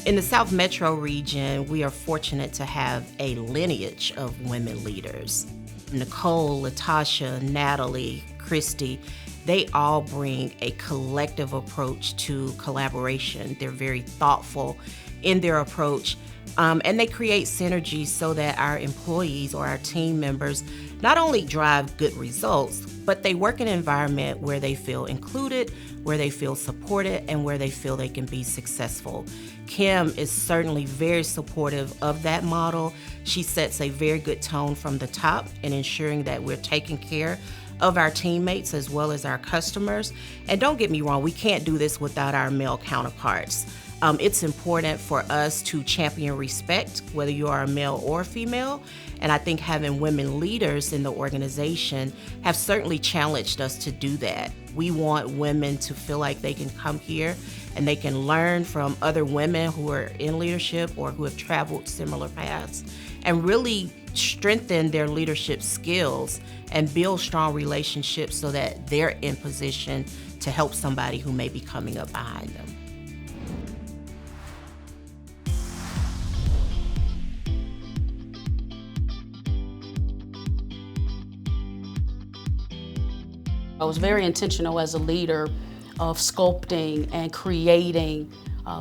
In the South Metro region, we are fortunate to have a lineage of women leaders. Nicole, Latasha, Natalie, Christy, they all bring a collective approach to collaboration. They're very thoughtful in their approach, and they create synergies so that our employees or our team members not only drive good results, but they work in an environment where they feel included, where they feel supported, and where they feel they can be successful. Kim is certainly very supportive of that model. She sets a very good tone from the top in ensuring that we're taking care of our teammates as well as our customers. And don't get me wrong, we can't do this without our male counterparts. It's important for us to champion respect, whether you are a male or a female. And I think having women leaders in the organization have certainly challenged us to do that. We want women to feel like they can come here and they can learn from other women who are in leadership or who have traveled similar paths and really strengthen their leadership skills and build strong relationships so that they're in position to help somebody who may be coming up behind them. I was very intentional as a leader of sculpting and creating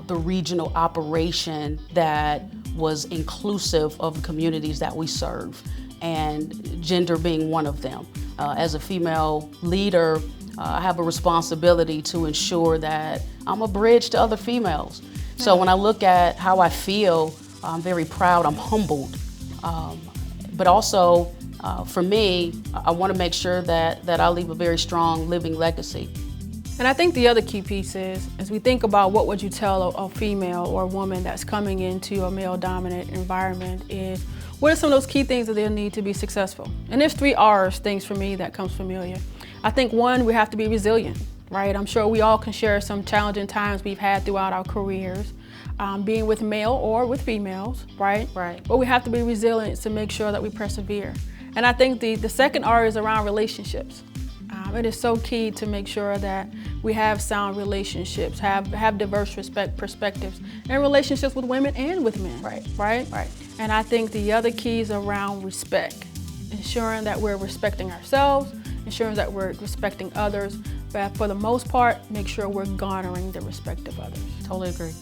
the regional operation that was inclusive of the communities that we serve, and gender being one of them. As a female leader, I have a responsibility to ensure that I'm a bridge to other females. So when I look at how I feel, I'm very proud, I'm humbled, but also for me, I want to make sure that I leave a very strong living legacy. And I think the other key piece is, as we think about what would you tell a female or a woman that's coming into a male-dominant environment, is what are some of those key things that they'll need to be successful? And there's 3 R's, things for me that comes familiar. I think 1, we have to be resilient, right? I'm sure we all can share some challenging times we've had throughout our careers, being with male or with females, right? Right. But we have to be resilient to make sure that we persevere. And I think the second R is around relationships. It is so key to make sure that we have sound relationships, have diverse perspectives, and relationships with women and with men. Right. And I think the other key is around respect, ensuring that we're respecting ourselves, ensuring that we're respecting others, but for the most part, make sure we're garnering the respect of others. Totally agree.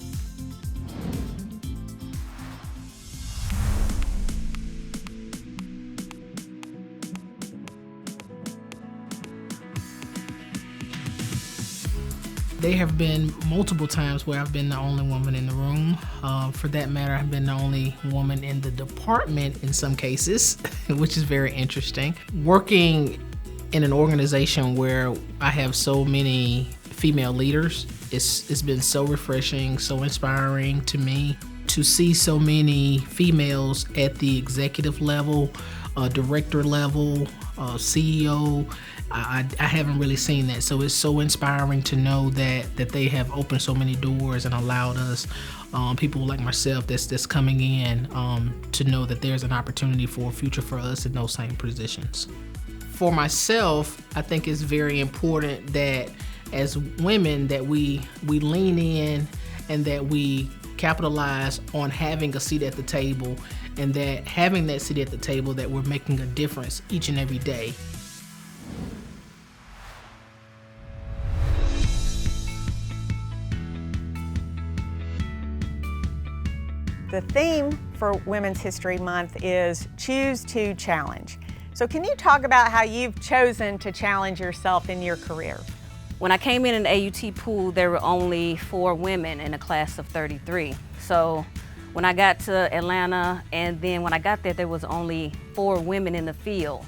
There have been multiple times where I've been the only woman in the room. For that matter, I've been the only woman in the department in some cases, which is very interesting. Working in an organization where I have so many female leaders, it's been so refreshing, so inspiring to me to see so many females at the executive level, director level, CEO. I haven't really seen that, so it's so inspiring to know that they have opened so many doors and allowed us, people like myself that's coming in, to know that there's an opportunity for a future for us in those same positions. For myself, I think it's very important that as women that we lean in and that we capitalize on having a seat at the table, and that having that seat at the table, that we're making a difference each and every day. The theme for Women's History Month is Choose to Challenge. So can you talk about how you've chosen to challenge yourself in your career? When I came in the AUT pool, there were only 4 women in a class of 33. So when I got to Atlanta, and then when I got there was only 4 women in the field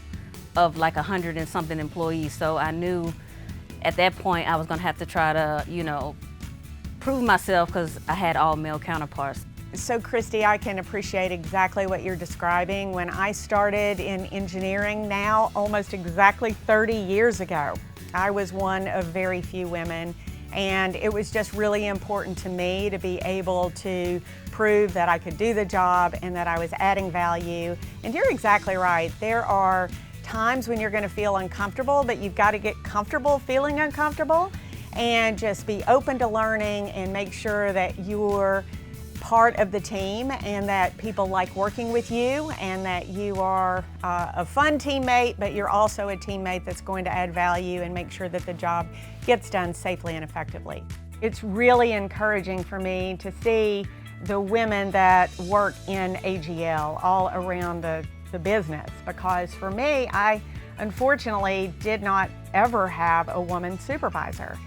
of like 100 and something employees. So I knew at that point I was gonna have to try to, prove myself, because I had all male counterparts. So Christy, I can appreciate exactly what you're describing. When I started in engineering now, almost exactly 30 years ago, I was one of very few women, and it was just really important to me to be able to prove that I could do the job and that I was adding value. And you're exactly right. There are times when you're going to feel uncomfortable, but you've got to get comfortable feeling uncomfortable and just be open to learning and make sure that you're part of the team and that people like working with you and that you are a fun teammate, but you're also a teammate that's going to add value and make sure that the job gets done safely and effectively. It's really encouraging for me to see the women that work in AGL all around the business, because for me, I unfortunately did not ever have a woman supervisor.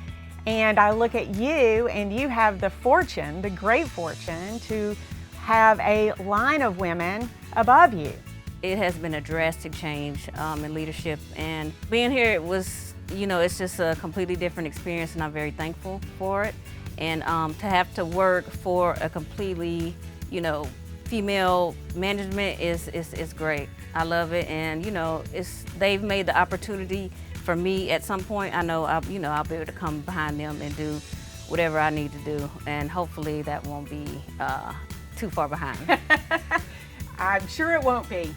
And I look at you, and you have the fortune, the great fortune, to have a line of women above you. It has been a drastic change in leadership, and being here, it was, it's just a completely different experience, and I'm very thankful for it. And to have to work for a completely, female management is great. I love it, and they've made the opportunity for me at some point. I know I'll be able to come behind them and do whatever I need to do, and hopefully that won't be too far behind. I'm sure it won't be.